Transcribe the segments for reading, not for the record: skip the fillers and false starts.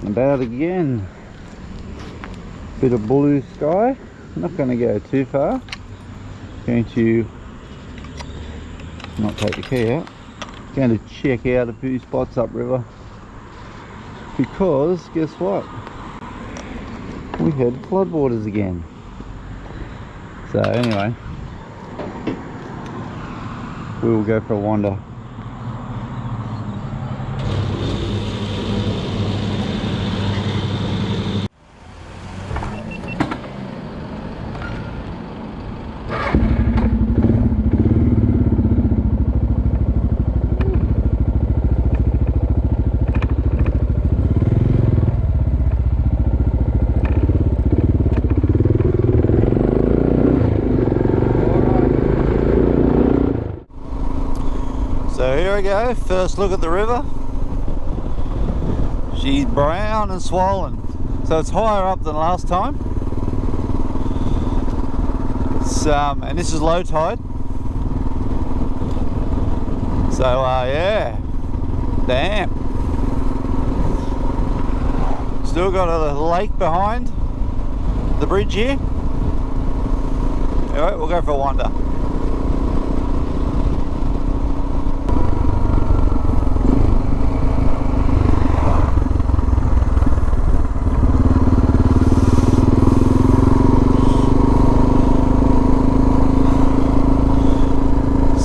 and about again. Bit of blue sky. Not going to go too far. Going to not take the key out. Going to check out a few spots upriver, because guess what? We had floodwaters again. So anyway, we will go for a wander. So here we go, first look at the river. She's brown and swollen, so it's higher up than last time. And this is low tide. So yeah, damn. Still got a lake behind the bridge here. Alright, we'll go for a wander.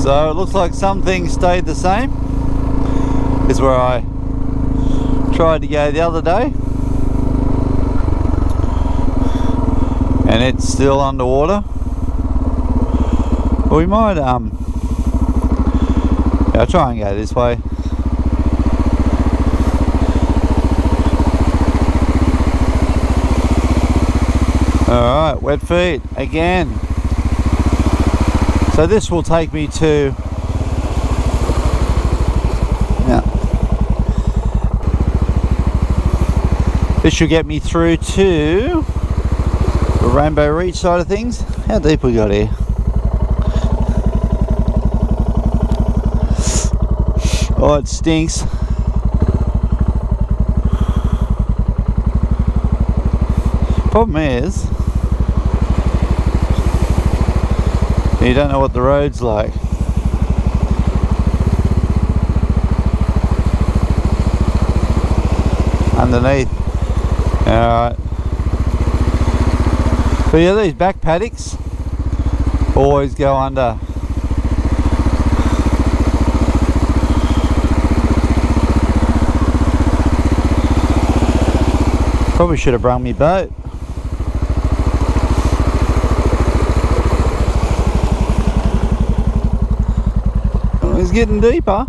So it looks like some things stayed the same. This is where I tried to go the other day, and it's still underwater. We might I'll try and go this way. Alright, wet feet again. So this will take me to, now, this should get me through to the Rainbow Reach side of things. How deep we got here? Oh, it stinks. Problem is, you don't know what the road's like. Underneath. Alright. But yeah, these back paddocks always go under. Probably should have brung me boat. It's getting deeper.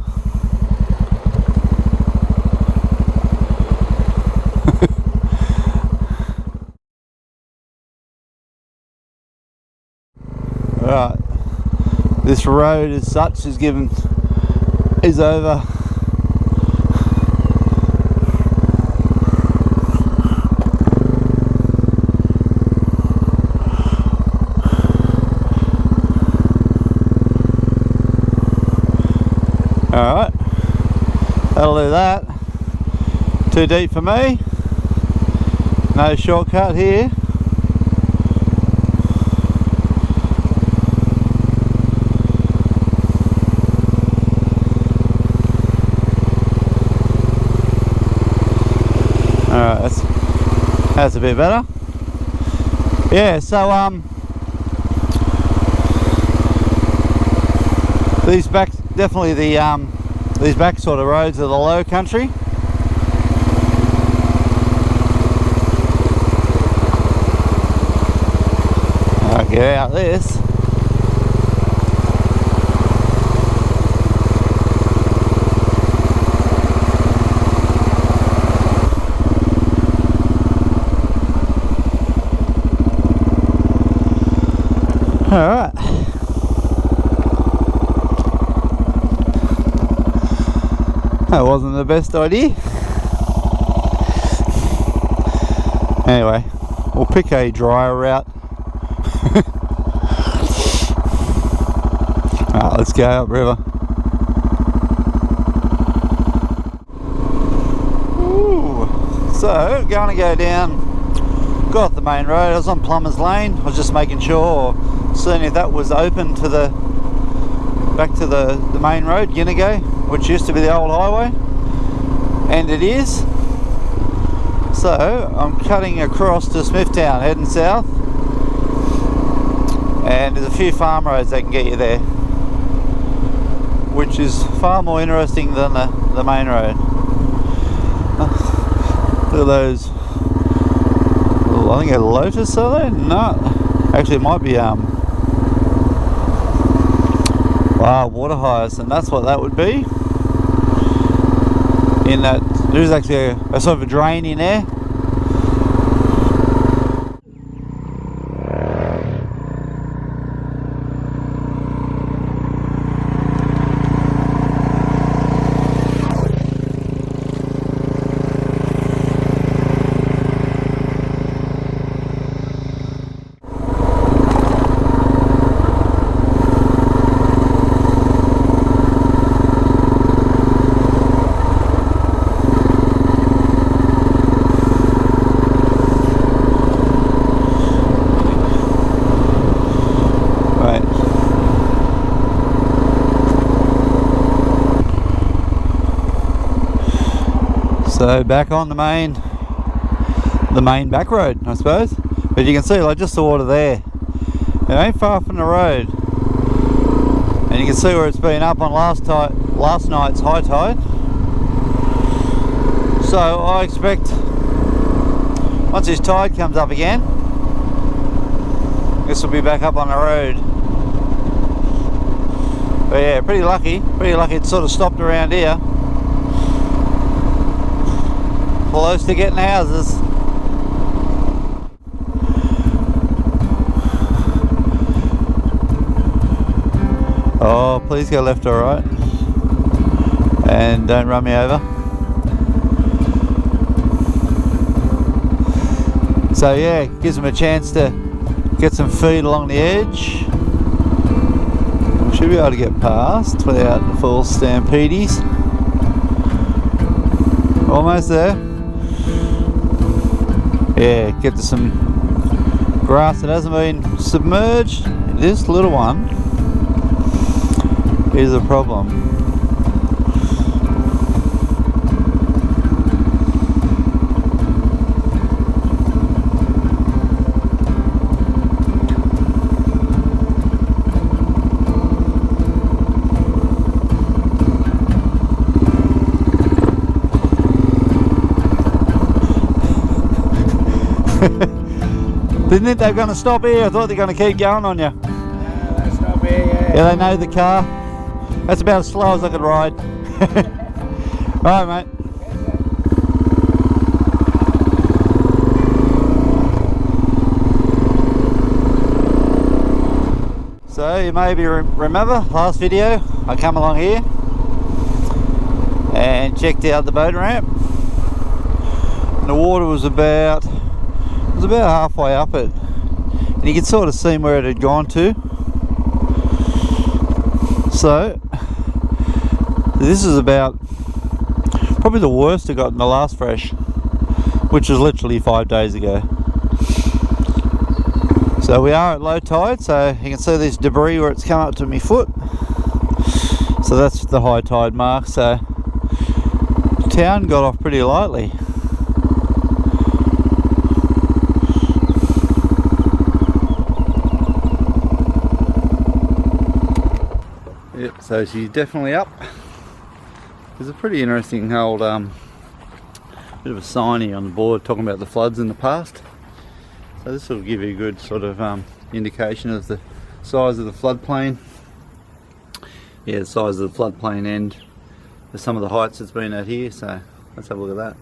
Right, this road as such is over. Alright, that'll do that. Too deep for me. No shortcut here. Alright, that's a bit better. Yeah, so these back, definitely these back sort of roads are the low country. I'll get out this. Alright. That wasn't the best idea. Anyway, we'll pick a drier route. Alright, let's go upriver. Ooh, So, going to go down, got off the main road. I was on Plumber's Lane. I was just making sure, seeing if that was open to the, back to the main road, Ginnigo, which used to be the old highway. And it is. So, I'm cutting across to Smithtown, heading south. And there's a few farm roads that can get you there, which is far more interesting than the main road. Look at those. I think a Lotus, are they? No. Actually, it might be wow, water hyacinth. That's what that would be. In that, there's actually a sort of a drain in there. So back on the main back road, I suppose. But you can see, like, just the water there. It ain't far from the road, and you can see where it's been up on last night's high tide. So I expect once this tide comes up again, this will be back up on the road. But yeah, pretty lucky it sort of stopped around here, close to getting houses. Oh, please go left or right, and don't run me over. So yeah, gives them a chance to get some feed along the edge. We should be able to get past without the full stampedes. Almost there. Yeah, get to some grass that hasn't been submerged. This little one is a problem. Didn't think they were going to stop here. I thought they were going to keep going on you. No, they stop here, yeah. Yeah, they know the car. That's about as slow as I could ride. Right, mate. So you maybe remember last video I come along here and checked out the boat ramp. And the water was about halfway up it, and you could sort of see where it had gone to. So this is about probably the worst it got in the last fresh, which was literally 5 days ago. So we are at low tide, so you can see this debris where it's come up to my foot. So that's the high tide mark. So the town got off pretty lightly. Yep, so she's definitely up. There's a pretty interesting old bit of a sign here on the board talking about the floods in the past. So this will give you a good sort of indication of the size of the floodplain. Yeah, the size of the floodplain and some of the heights it's been at here. So let's have a look at that.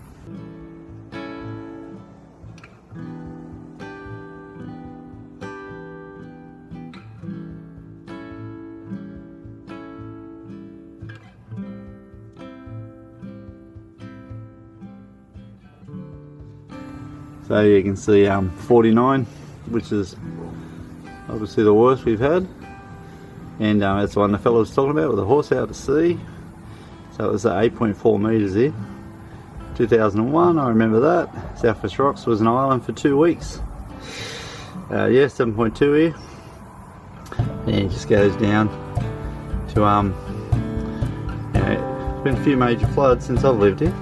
So you can see 49, which is obviously the worst we've had, and that's the one the fellow was talking about with the horse out to sea. So it was 8.4 metres here, 2001, I remember that. Southwest Rocks was an island for 2 weeks. Yeah, 7.2 here. And it just goes down to, you know, it's been a few major floods since I've lived here.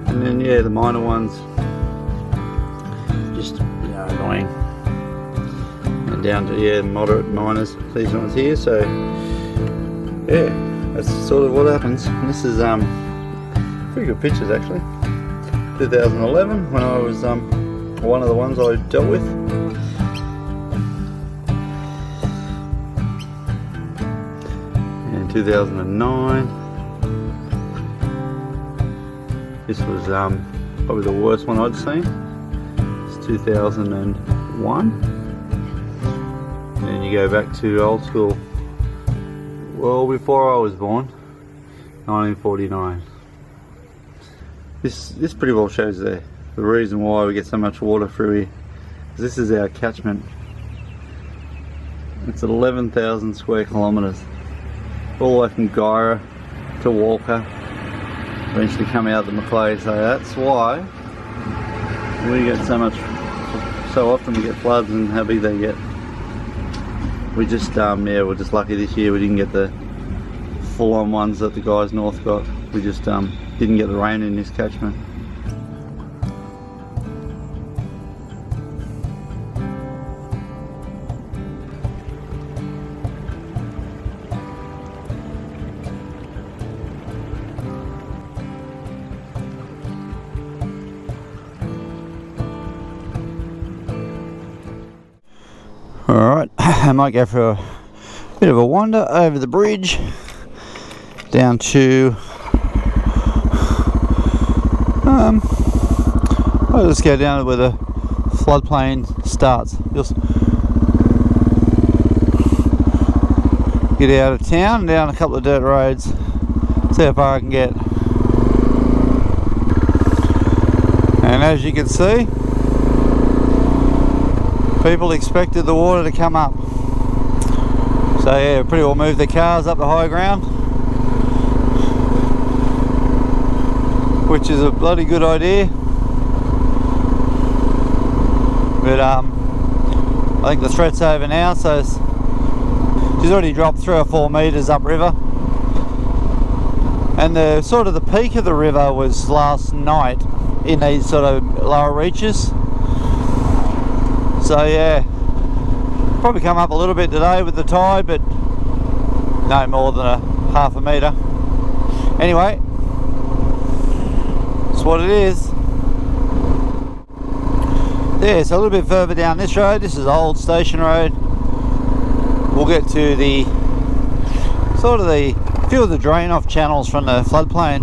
And then, yeah, the minor ones, just, you know, annoying. And down to, yeah, moderate minors, these ones here. So, yeah, that's sort of what happens. And this is, pretty good pictures actually. 2011, when I was, one of the ones I dealt with. And 2009. This was probably the worst one I'd seen. It's 2001. And then you go back to old school, well before I was born, 1949. This pretty well shows the reason why we get so much water through here. This is our catchment. It's 11,000 square kilometres. All the way from Gyra to Walker. Eventually come out the Macleay, so that's why we get so often we get floods and how big they get. We just, yeah, we're just lucky this year we didn't get the full-on ones that the guys north got. We just didn't get the rain in this catchment. Alright, I might go for a bit of a wander over the bridge down to I'll just go down to where the floodplain starts. Just get out of town, down a couple of dirt roads, see how far I can get. And as you can see, people expected the water to come up. So yeah, pretty well moved their cars up the high ground, which is a bloody good idea. But I think the threat's over now, so she's already dropped 3 or 4 metres upriver. And the sort of the peak of the river was last night in these sort of lower reaches. So yeah, probably come up a little bit today with the tide, but no more than a half a metre. Anyway, that's what it is. Yeah, so a little bit further down this road, this is Old Station Road. We'll get to the sort of the few of the drain off channels from the floodplain.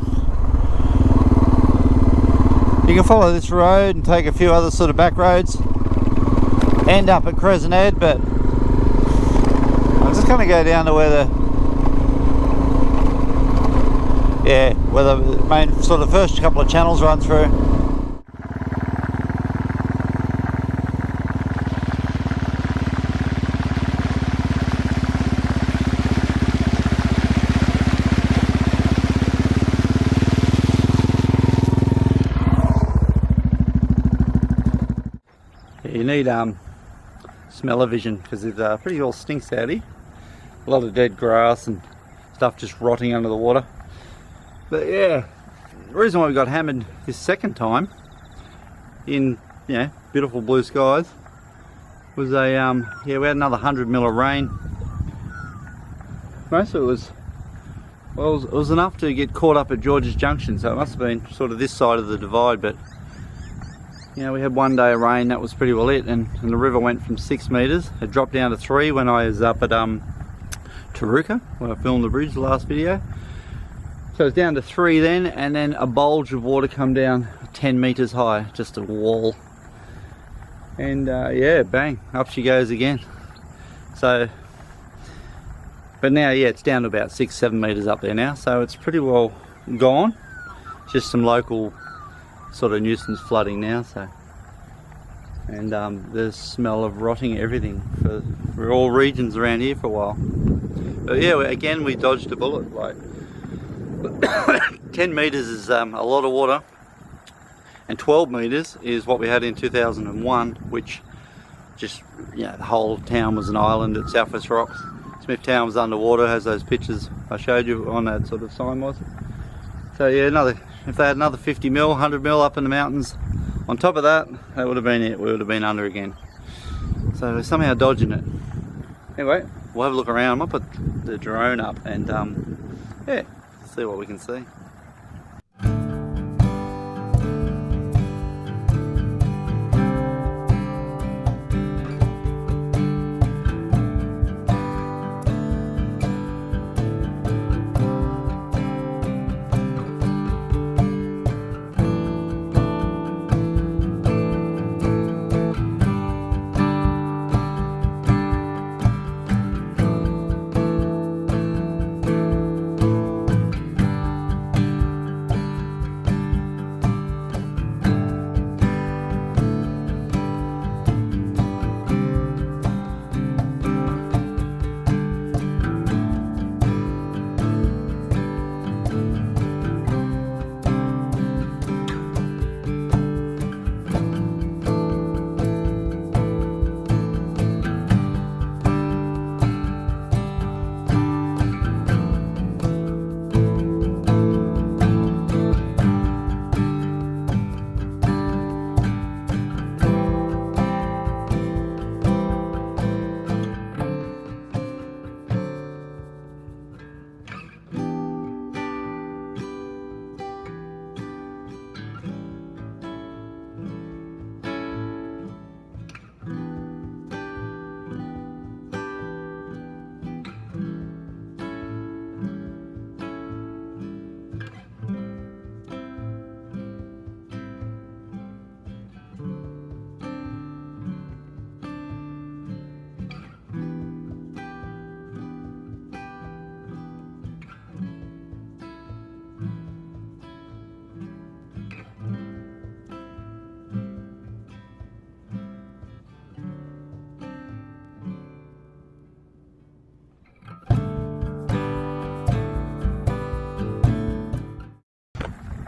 You can follow this road and take a few other sort of back roads, end up at Crescent Head, but I'm just going to go down to where the main sort of first couple of channels run through. You need smell-o-vision because it pretty all stinks out here. A lot of dead grass and stuff just rotting under the water. But yeah, the reason why we got hammered this second time in, you know, beautiful blue skies was a yeah, we had another 100 mil of rain. Most of it was, well, it was enough to get caught up at George's Junction, so it must have been sort of this side of the divide. But you know, we had one day of rain, that was pretty well it, and the river went from 6 metres. It dropped down to 3 when I was up at Taruka, where I filmed the bridge, the last video. So it's down to 3 then, and then a bulge of water come down 10 metres high, just a wall. And yeah, bang, up she goes again. So, but now, yeah, it's down to about 6-7 metres up there now, so it's pretty well gone. Just some local sort of nuisance flooding now, so, and the smell of rotting everything for all regions around here for a while. But yeah, again, we dodged a bullet. Like, 10 metres is a lot of water, and 12 metres is what we had in 2001, which just, you know, the whole town was an island at Southwest Rocks. Smithtown was underwater, as those pictures I showed you on that sort of sign was. So yeah, if they had another 50 mil, 100 mil up in the mountains on top of that, that would have been it. We would have been under again. So we're somehow dodging it. Anyway, we'll have a look around. I might put the drone up and yeah, see what we can see.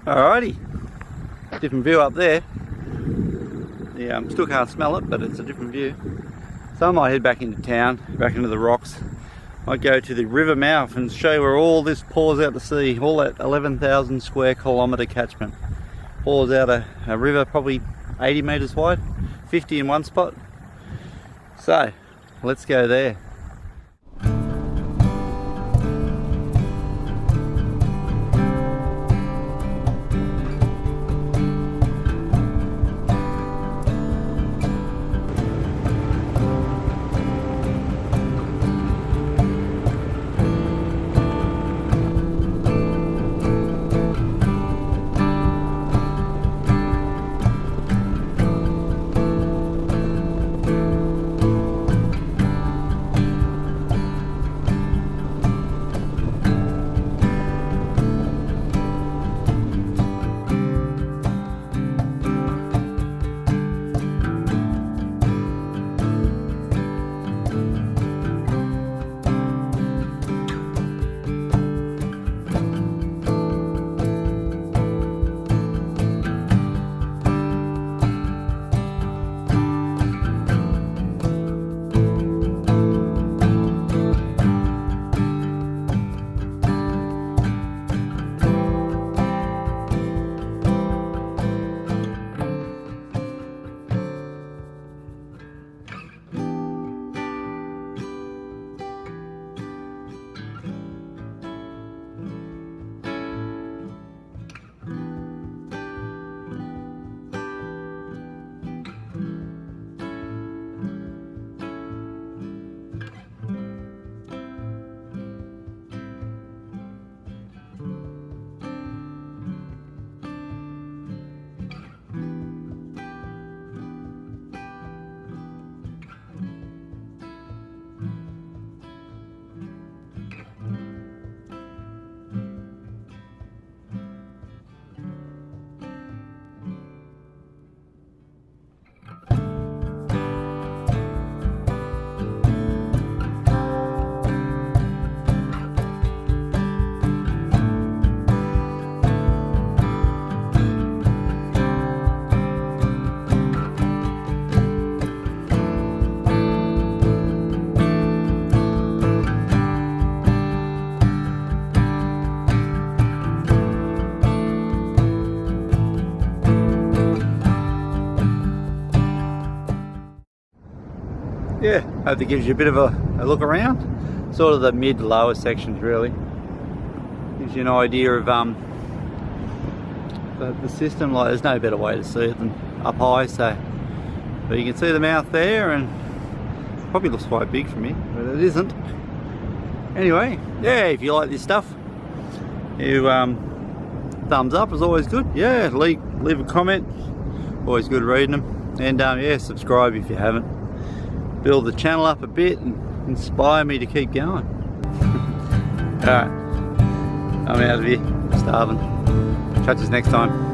Alrighty, different view up there. Still can't smell it, but it's a different view. So I might head back into town, back into the rocks. Might go to the river mouth and show where all this pours out to sea. All that 11,000 square kilometre catchment pours out a river probably 80 metres wide, 50 in one spot. So let's go there. Hope that gives you a bit of a look around. Sort of the mid-lower sections really. Gives you an idea of the system. Like, there's no better way to see it than up high, so. But you can see the mouth there, and probably looks quite big from here, but it isn't. Anyway, yeah, if you like this stuff, you thumbs up is always good. Yeah, leave a comment, always good reading them. And yeah, subscribe if you haven't. Build the channel up a bit and inspire me to keep going. Alright, I'm out of here, starving. Catch us next time.